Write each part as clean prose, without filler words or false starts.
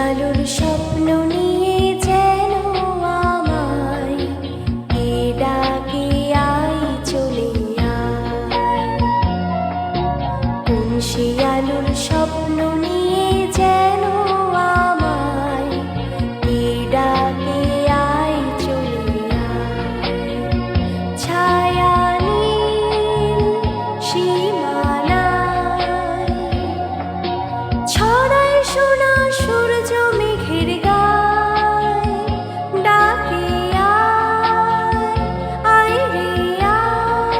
আলোর স্বপ্ন নিয়ে যেন আমায় কে ডাকে আয় চলে আয়। কোন সে আলোর স্বপ্ন নিয়ে যেন আমায় কে ডাকে আয় চলে আয়। ছায়া নীল সীমানায় ছড়ায় সোনা সূর্য মেঘের গায়, ডাকে আয়, আয় রে আয়।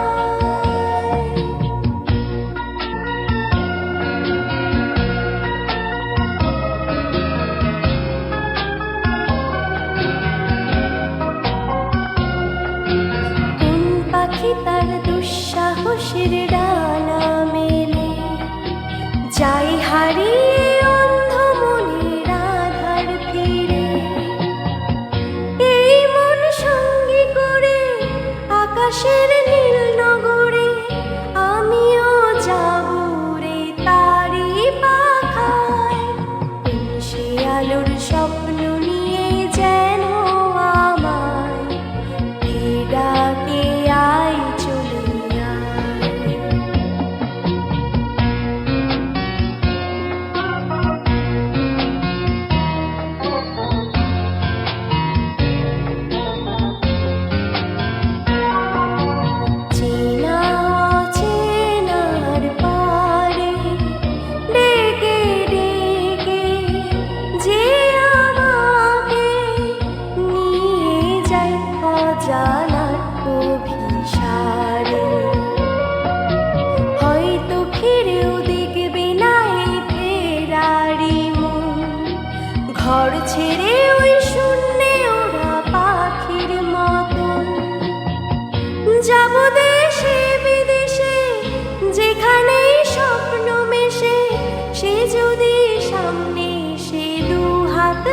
কোন পাখি তার দুঃসাহসের ডানা মেলে যাই হারিয়ে অন্ধ মনের আধার ফিরে। এই মন সঙ্গী করে আকাশের নীল নগরে আমিও যাব রে তারি পাখায়। কোন সে আলোর স্বপ্ন নিয়ে যেন আমায় কে ডাকে আয় চলে আয়। চেনা অচেনার পারে ডেকে ডেকে যে আমাকে নিয়ে যায় অজানার অভিসারে। হয়তো ফিরেও দেখবে না এই ফেরারি মন, ঘর ছেড়ে ওই শূন্যে ওরা পাখির মতন। যাব দেশে বিদেশে যেখানে স্বপ্ন মেশে, সে যদি সামনে সে দু হাত